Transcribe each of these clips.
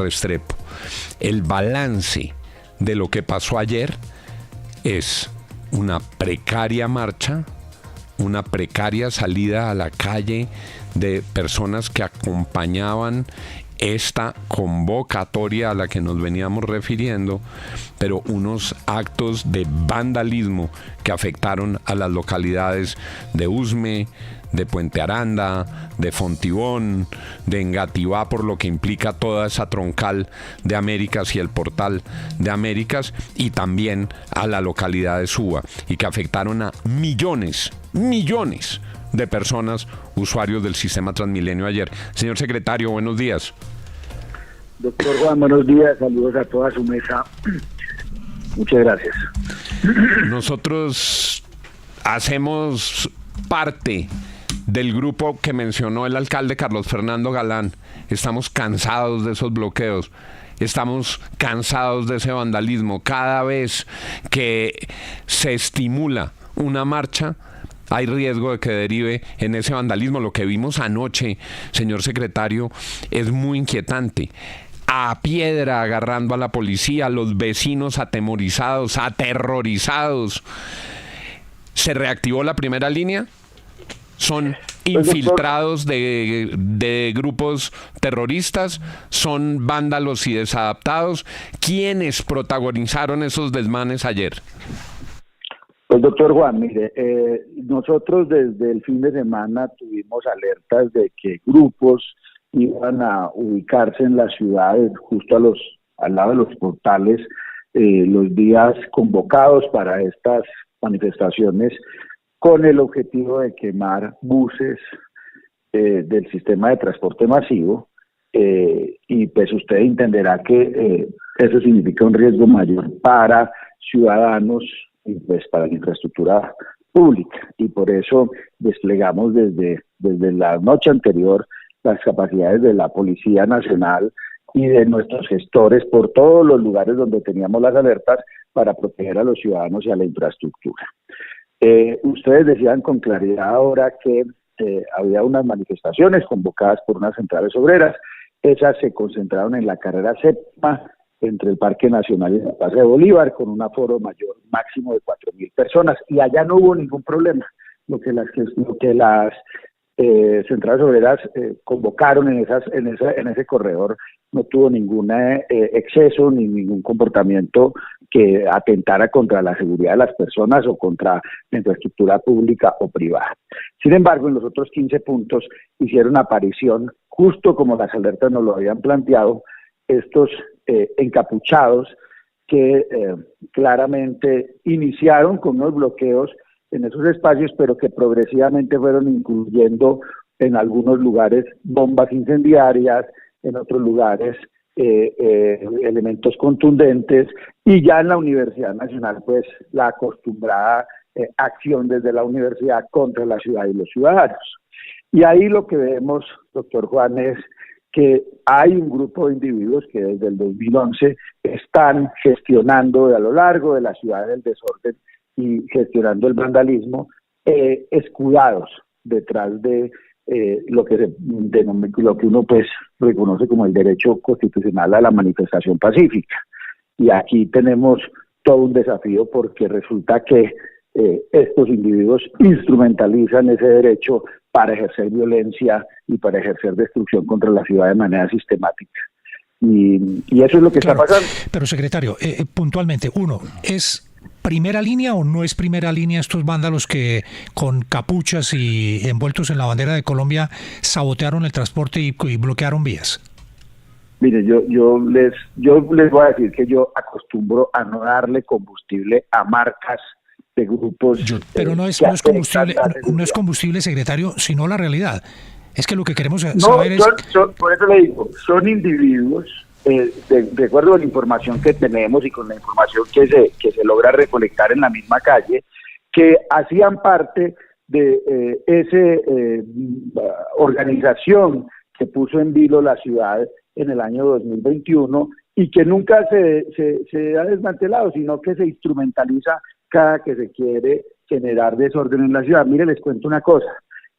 Restrepo. El balance de lo que pasó ayer es una precaria marcha, una precaria salida a la calle de personas que acompañaban esta convocatoria a la que nos veníamos refiriendo, pero unos actos de vandalismo que afectaron a las localidades de Usme, de Puente Aranda, de Fontibón, de Engativá, por lo que implica toda esa troncal de Américas y el portal de Américas, y también a la localidad de Suba, y que afectaron a millones de personas, usuarios del sistema Transmilenio ayer. Señor secretario, buenos días. Doctor Juan, buenos días, saludos a toda su mesa. Muchas gracias. Nosotros hacemos parte del grupo que mencionó el alcalde Carlos Fernando Galán. Estamos cansados de esos bloqueos. Estamos cansados de ese vandalismo. Cada vez que se estimula una marcha, hay riesgo de que derive en ese vandalismo. Lo que vimos anoche, señor secretario, es muy inquietante. A piedra agarrando a la policía, los vecinos atemorizados, aterrorizados. ¿Se reactivó la primera línea? ¿Son infiltrados de grupos terroristas? ¿Son vándalos y desadaptados? ¿Quiénes protagonizaron esos desmanes ayer? Pues doctor Juan, mire, nosotros desde el fin de semana tuvimos alertas de que grupos iban a ubicarse en las ciudades, justo al lado de los portales, los días convocados para estas manifestaciones, con el objetivo de quemar buses del sistema de transporte masivo, y pues usted entenderá que eso significa un riesgo mayor para ciudadanos y pues para la infraestructura pública, y por eso desplegamos desde la noche anterior las capacidades de la Policía Nacional y de nuestros gestores por todos los lugares donde teníamos las alertas para proteger a los ciudadanos y a la infraestructura. Ustedes decían con claridad ahora que había unas manifestaciones convocadas por unas centrales obreras. Esas se concentraron en la carrera séptima, entre el Parque Nacional y la Plaza de Bolívar, con un aforo mayor máximo de 4.000 personas, y allá no hubo ningún problema. Lo que las centrales obreras convocaron en ese corredor no tuvo ningún exceso ni ningún comportamiento que atentara contra la seguridad de las personas o contra la infraestructura pública o privada. Sin embargo, en los otros 15 puntos hicieron aparición, justo como las alertas nos lo habían planteado, estos encapuchados que claramente iniciaron con unos bloqueos en esos espacios, pero que progresivamente fueron incluyendo en algunos lugares bombas incendiarias, en otros lugares elementos contundentes, y ya en la Universidad Nacional pues la acostumbrada acción desde la universidad contra la ciudad y los ciudadanos. Y ahí lo que vemos, doctor Juan, es que hay un grupo de individuos que desde el 2011 están gestionando a lo largo de la ciudad del desorden y gestionando el vandalismo, escudados detrás de lo que uno pues reconoce como el derecho constitucional a la manifestación pacífica. Y aquí tenemos todo un desafío, porque resulta que estos individuos instrumentalizan ese derecho para ejercer violencia y para ejercer destrucción contra la ciudad de manera sistemática. Y eso es lo que está pasando. Pero secretario, puntualmente, uno, ¿es primera línea o no es primera línea estos vándalos que con capuchas y envueltos en la bandera de Colombia sabotearon el transporte y bloquearon vías? Mire, yo les voy a decir que yo acostumbro a no darle combustible a marcas de grupos. Pero no es combustible, secretario, sino la realidad. Es que lo que queremos saber por eso le digo, son individuos, de acuerdo a la información que tenemos y con la información que se logra recolectar en la misma calle, que hacían parte de esa organización que puso en vilo la ciudad en el año 2021 y que nunca se ha desmantelado, sino que se instrumentaliza cada que se quiere generar desorden en la ciudad. Mire, les cuento una cosa.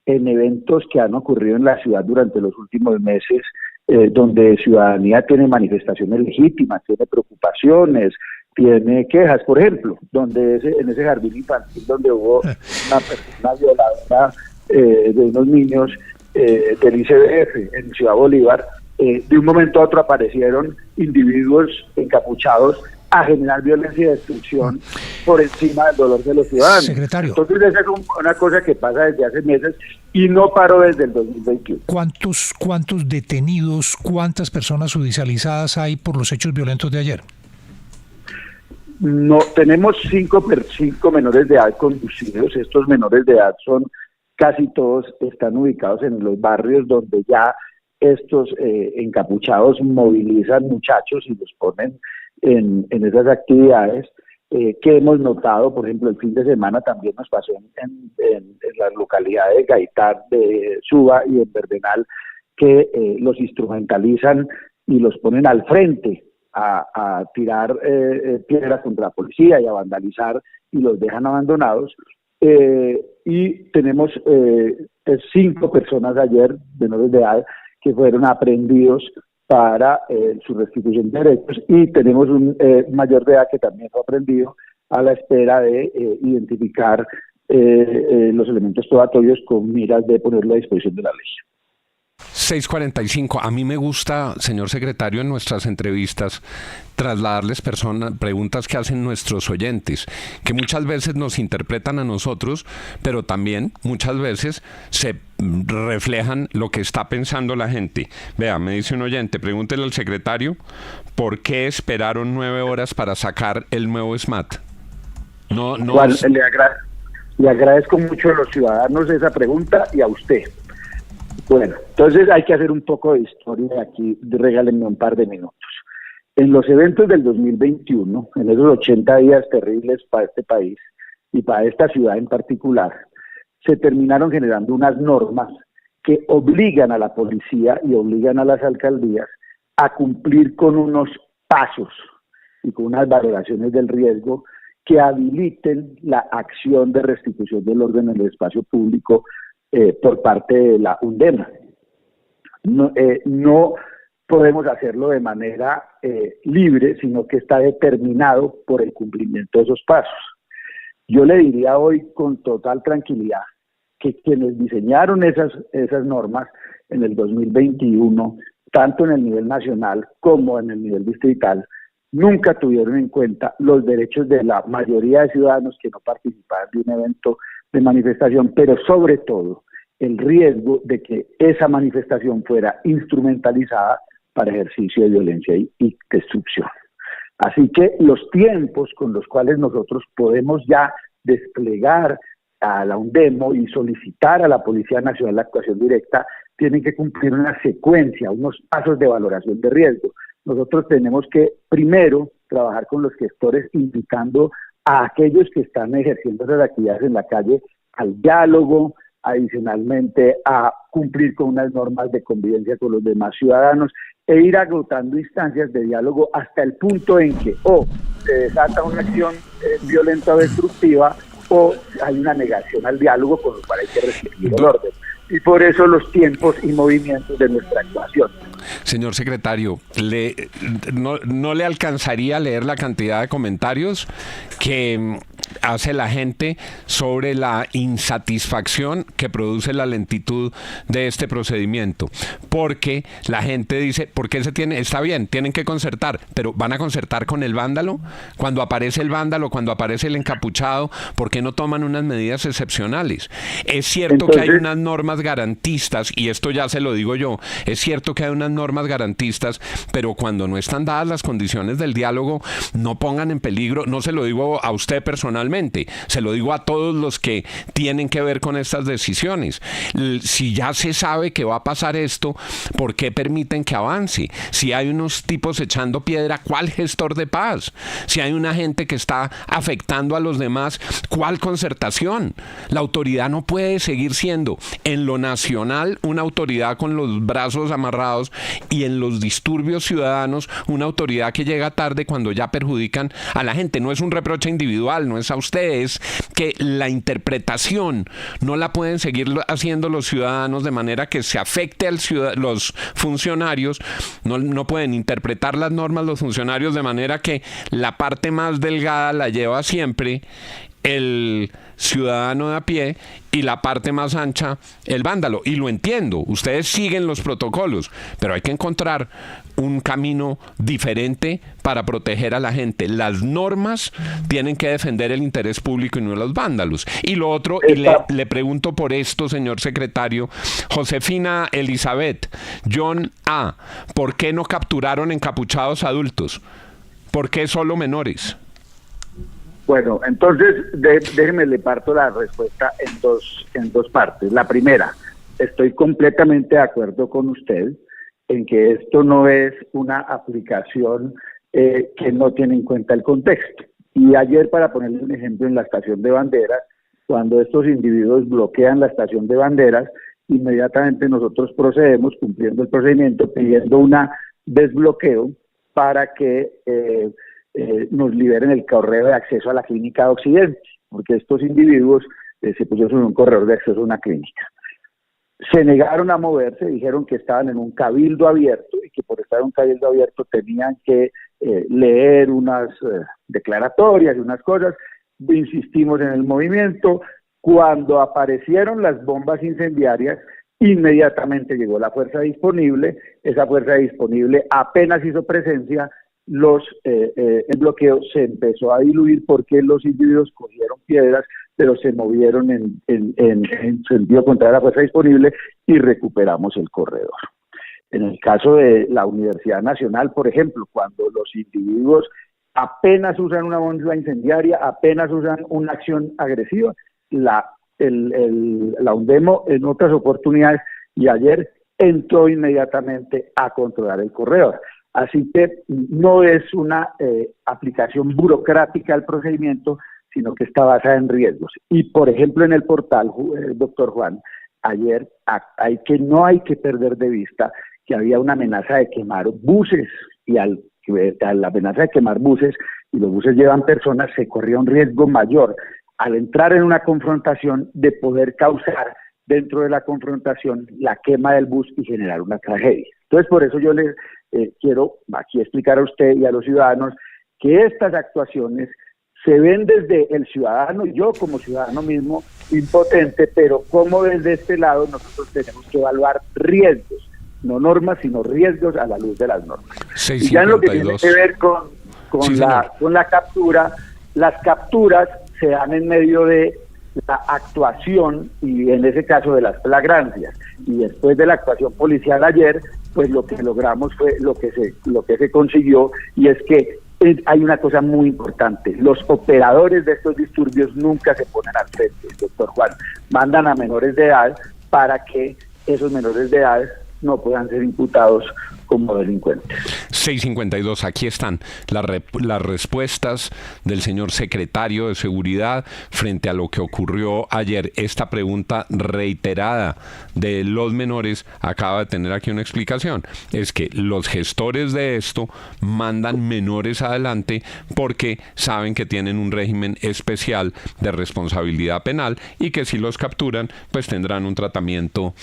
En eventos que han ocurrido en la ciudad durante los últimos meses, donde ciudadanía tiene manifestaciones legítimas, tiene preocupaciones, tiene quejas, por ejemplo, donde en ese jardín infantil donde hubo una persona violadora de unos niños del ICBF en Ciudad Bolívar, de un momento a otro aparecieron individuos encapuchados a generar violencia y destrucción por encima del dolor de los ciudadanos. Secretario. Entonces esa es una cosa que pasa desde hace meses y no paró desde el 2021. ¿Cuántos detenidos, cuántas personas judicializadas hay por los hechos violentos de ayer? No, tenemos cinco menores de edad conducidos. Estos menores de edad casi todos están ubicados en los barrios donde ya estos encapuchados movilizan muchachos y los ponen en esas actividades que hemos notado. Por ejemplo, el fin de semana también nos pasó en las localidades de Gaitán, de Suba y en Verdenal, que los instrumentalizan y los ponen al frente a tirar piedras contra la policía y a vandalizar y los dejan abandonados. Y tenemos 5 personas ayer, menores de edad, que fueron aprehendidos para su restitución de derechos, y tenemos un mayor de edad que también fue aprehendido a la espera de identificar los elementos probatorios con miras de ponerlo a disposición de la ley. 6:45. A mí me gusta, señor secretario, en nuestras entrevistas trasladarles preguntas que hacen nuestros oyentes, que muchas veces nos interpretan a nosotros, pero también muchas veces se reflejan lo que está pensando la gente. Vea, me dice un oyente, pregúntele al secretario, ¿por qué esperaron 9 horas para sacar el nuevo SMAT? Le agradezco mucho a los ciudadanos esa pregunta y a usted. Bueno, entonces hay que hacer un poco de historia aquí, regálenme un par de minutos. En los eventos del 2021, en esos 80 días terribles para este país y para esta ciudad en particular, se terminaron generando unas normas que obligan a la policía y obligan a las alcaldías a cumplir con unos pasos y con unas valoraciones del riesgo que habiliten la acción de restitución del orden en el espacio público por parte de la UNDEMA. No podemos hacerlo de manera libre, sino que está determinado por el cumplimiento de esos pasos. Yo le diría hoy con total tranquilidad que quienes diseñaron esas normas en el 2021, tanto en el nivel nacional como en el nivel distrital, nunca tuvieron en cuenta los derechos de la mayoría de ciudadanos que no participaban de un evento de manifestación, pero sobre todo el riesgo de que esa manifestación fuera instrumentalizada para ejercicio de violencia y destrucción. Así que los tiempos con los cuales nosotros podemos ya desplegar a la UNDEMO y solicitar a la Policía Nacional la actuación directa tienen que cumplir una secuencia, unos pasos de valoración de riesgo. Nosotros tenemos que primero trabajar con los gestores, invitando a aquellos que están ejerciendo esas actividades en la calle al diálogo, adicionalmente a cumplir con unas normas de convivencia con los demás ciudadanos e ir agotando instancias de diálogo hasta el punto en que se desata una acción violenta o destructiva o hay una negación al diálogo, con lo cual hay que restringir el orden. Y por eso los tiempos y movimientos de nuestra actuación. Señor secretario, no le alcanzaría a leer la cantidad de comentarios que hace la gente sobre la insatisfacción que produce la lentitud de este procedimiento, porque la gente dice, ¿por qué está bien, tienen que concertar, pero van a concertar con el vándalo? Cuando aparece el vándalo, cuando aparece el encapuchado, ¿por qué no toman unas medidas excepcionales? Es cierto que hay unas normas garantistas, y esto ya se lo digo yo, es cierto que hay unas normas garantistas, pero cuando no están dadas las condiciones del diálogo, no pongan en peligro, no se lo digo a usted personalmente, se lo digo a todos los que tienen que ver con estas decisiones. Si ya se sabe que va a pasar esto, ¿por qué permiten que avance? Si hay unos tipos echando piedra, ¿cuál gestor de paz? Si hay una gente que está afectando a los demás, ¿cuál concertación? La autoridad no puede seguir siendo en lo nacional una autoridad con los brazos amarrados y en los disturbios ciudadanos una autoridad que llega tarde cuando ya perjudican a la gente. No es un reproche individual, no es a ustedes que la interpretación no la pueden seguir haciendo los ciudadanos de manera que se afecte al los funcionarios, no pueden interpretar las normas los funcionarios de manera que la parte más delgada la lleva siempre el ciudadano de a pie y la parte más ancha el vándalo. Y lo entiendo, ustedes siguen los protocolos, pero hay que encontrar un camino diferente para proteger a la gente. Las normas tienen que defender el interés público y no los vándalos. Y lo otro, y le pregunto por esto, señor secretario, Josefina Elizabeth, John A., ¿por qué no capturaron encapuchados adultos? ¿Por qué solo menores? Bueno, entonces déjeme le parto la respuesta en dos partes. La primera, estoy completamente de acuerdo con usted en que esto no es una aplicación que no tiene en cuenta el contexto. Y ayer, para ponerle un ejemplo, en la estación de Banderas, cuando estos individuos bloquean la estación de Banderas, inmediatamente nosotros procedemos, cumpliendo el procedimiento, pidiendo una desbloqueo para que nos liberen el correo de acceso a la clínica de Occidente, porque estos individuos se pusieron en un corredor de acceso a una clínica. Se negaron a moverse, dijeron que estaban en un cabildo abierto y que por estar en un cabildo abierto tenían que leer unas declaratorias y unas cosas. Insistimos en el movimiento. Cuando aparecieron las bombas incendiarias, inmediatamente llegó la fuerza disponible. Esa fuerza disponible apenas hizo presencia. El bloqueo se empezó a diluir porque los individuos cogieron piedras, pero se movieron en sentido contrario a la fuerza disponible y recuperamos el corredor. En el caso de la Universidad Nacional, por ejemplo, cuando los individuos apenas usan una bomba incendiaria, apenas usan una acción agresiva, la UNDEMO en otras oportunidades y ayer entró inmediatamente a controlar el corredor. Así que no es una aplicación burocrática al procedimiento, sino que está basada en riesgos. Y, por ejemplo, en el portal, doctor Juan, ayer no hay que perder de vista que había una amenaza de quemar buses, y a la amenaza de quemar buses, y los buses llevan personas, se corría un riesgo mayor al entrar en una confrontación de poder causar dentro de la confrontación la quema del bus y generar una tragedia. Entonces, por eso yo les quiero aquí explicar a usted y a los ciudadanos que estas actuaciones se ven desde el ciudadano, yo como ciudadano mismo, impotente, pero como desde este lado nosotros tenemos que evaluar riesgos, no normas, sino riesgos a la luz de las normas. 652. Y ya en lo que tiene que ver con la captura, las capturas se dan en medio de la actuación y en ese caso de las flagrancias. Y después de la actuación policial ayer, pues lo que logramos fue lo que se consiguió, y es que hay una cosa muy importante: los operadores de estos disturbios nunca se ponen al frente, doctor Juan, mandan a menores de edad para que esos menores de edad no puedan ser imputados como delincuentes. 652, aquí están las respuestas del señor secretario de Seguridad frente a lo que ocurrió ayer. Esta pregunta reiterada de los menores acaba de tener aquí una explicación. Es que los gestores de esto mandan menores adelante porque saben que tienen un régimen especial de responsabilidad penal y que si los capturan, pues tendrán un tratamiento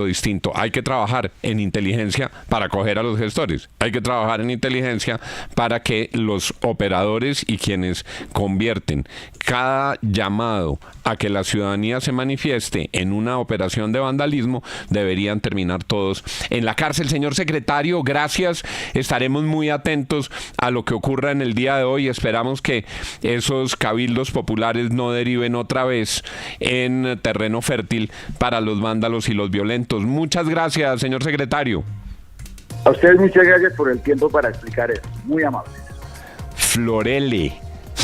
distinto. Hay que trabajar en inteligencia para coger a los gestores. Hay que trabajar en inteligencia para que los operadores y quienes convierten cada llamado a que la ciudadanía se manifieste en una operación de vandalismo deberían terminar todos en la cárcel. Señor secretario, gracias. Estaremos muy atentos a lo que ocurra en el día de hoy. Esperamos que esos cabildos populares no deriven otra vez en terreno fértil para los vándalos y los violentos. Muchas gracias, señor secretario. A ustedes muchas gracias por el tiempo para explicar eso. Muy amables. Florele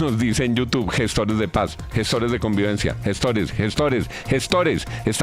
nos dice en YouTube: gestores de paz, gestores de convivencia, gestores. Estamos